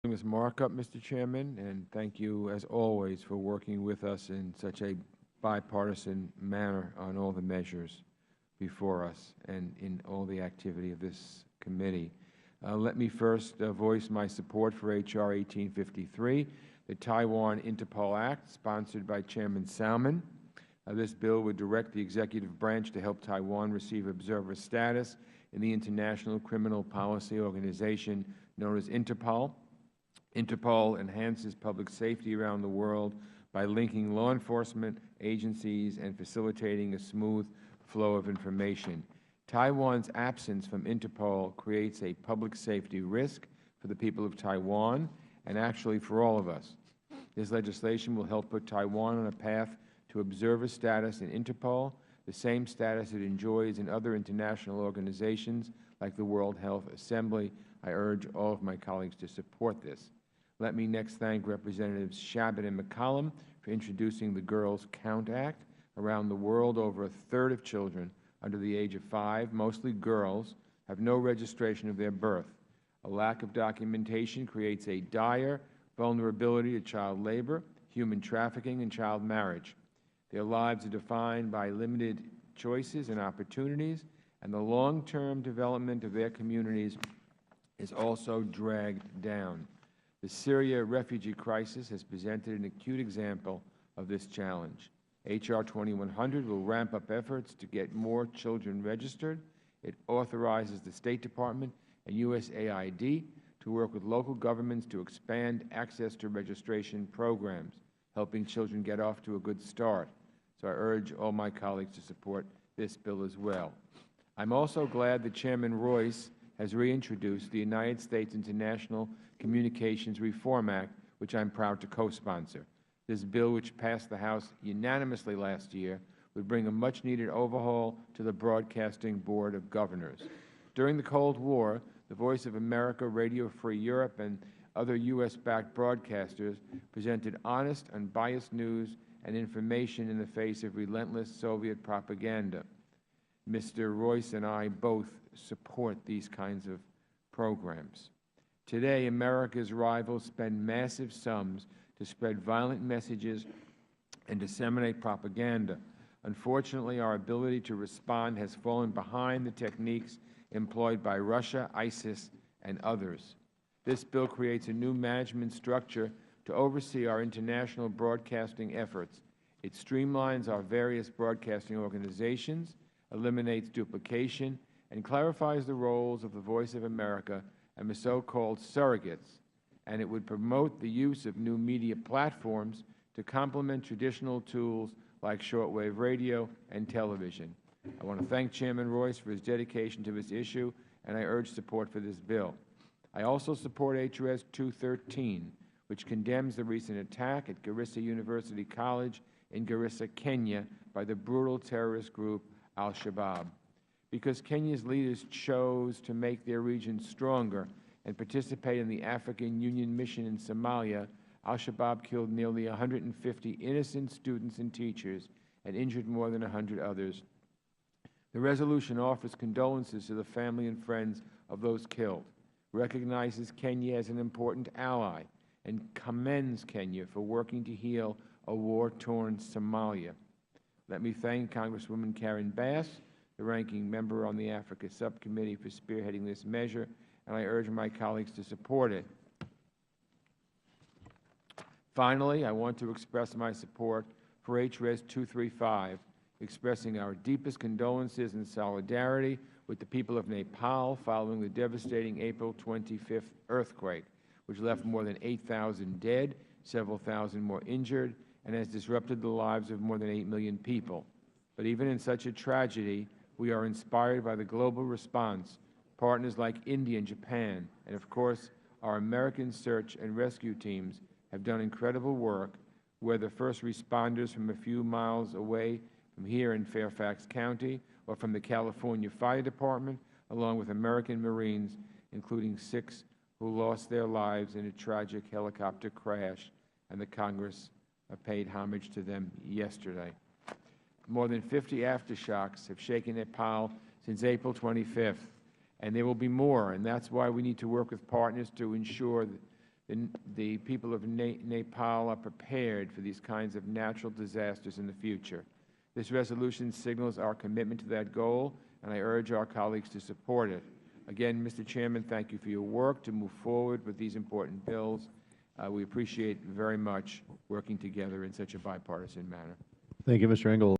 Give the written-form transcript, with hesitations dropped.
Ms. Markup, Mr. Chairman, and thank you, as always, for working with us in such a bipartisan manner on all the measures before us and in all the activity of this committee. Let me first voice my support for H.R. 1853, the Taiwan Interpol Act, sponsored by Chairman Salmon. This bill would direct the executive branch to help Taiwan receive observer status in the International Criminal Policy Organization known as Interpol. Interpol enhances public safety around the world by linking law enforcement agencies and facilitating a smooth flow of information. Taiwan's absence from Interpol creates a public safety risk for the people of Taiwan and actually for all of us. This legislation will help put Taiwan on a path to observer status in Interpol, the same status it enjoys in other international organizations like the World Health Assembly. I urge all of my colleagues to support this. Let me next thank Representatives Shabbat and McCollum for introducing the Girls Count Act. Around the world, over a third of children under the age of 5, mostly girls, have no registration of their birth. A lack of documentation creates a dire vulnerability to child labor, human trafficking, and child marriage. Their lives are defined by limited choices and opportunities, and the long-term development of their communities is also dragged down. The Syria refugee crisis has presented an acute example of this challenge. H.R. 2100 will ramp up efforts to get more children registered. It authorizes the State Department and USAID to work with local governments to expand access to registration programs, helping children get off to a good start. So I urge all my colleagues to support this bill as well. I'm also glad that Chairman Royce has reintroduced the United States International Communications Reform Act, which I'm proud to co-sponsor. This bill, which passed the House unanimously last year, would bring a much-needed overhaul to the Broadcasting Board of Governors. During the Cold War, the Voice of America, Radio Free Europe, and other U.S.-backed broadcasters presented honest, unbiased news and information in the face of relentless Soviet propaganda. Mr. Royce and I both support these kinds of programs. Today, America's rivals spend massive sums to spread violent messages and disseminate propaganda. Unfortunately, our ability to respond has fallen behind the techniques employed by Russia, ISIS, and others. This bill creates a new management structure to oversee our international broadcasting efforts. It streamlines our various broadcasting organizations, eliminates duplication, and clarifies the roles of the Voice of America and the so-called surrogates, and it would promote the use of new media platforms to complement traditional tools like shortwave radio and television. I want to thank Chairman Royce for his dedication to this issue, and I urge support for this bill. I also support H.R.S. 213, which condemns the recent attack at Garissa University College in Garissa, Kenya, by the brutal terrorist group Al-Shabaab. Because Kenya's leaders chose to make their region stronger and participate in the African Union mission in Somalia, Al-Shabaab killed nearly 150 innocent students and teachers and injured more than 100 others. The resolution offers condolences to the family and friends of those killed, recognizes Kenya as an important ally, and commends Kenya for working to heal a war-torn Somalia. Let me thank Congresswoman Karen Bass, the ranking member on the Africa Subcommittee, for spearheading this measure, and I urge my colleagues to support it. Finally, I want to express my support for H.R.S. 235, expressing our deepest condolences and solidarity with the people of Nepal following the devastating April 25th earthquake, which left more than 8,000 dead, several thousand more injured, and has disrupted the lives of more than 8 million people. But even in such a tragedy, we are inspired by the global response, partners like India and Japan, and of course, our American search and rescue teams have done incredible work, whether first responders from a few miles away from here in Fairfax County or from the California Fire Department, along with American Marines, including 6 who lost their lives in a tragic helicopter crash, and the Congress paid homage to them yesterday. More than 50 aftershocks have shaken Nepal since April 25th, and there will be more, and that's why we need to work with partners to ensure the people of Nepal are prepared for these kinds of natural disasters in the future. This resolution signals our commitment to that goal, and I urge our colleagues to support it. Again, Mr. Chairman, thank you for your work to move forward with these important bills. We appreciate very much working together in such a bipartisan manner. Thank you, Mr. Engel.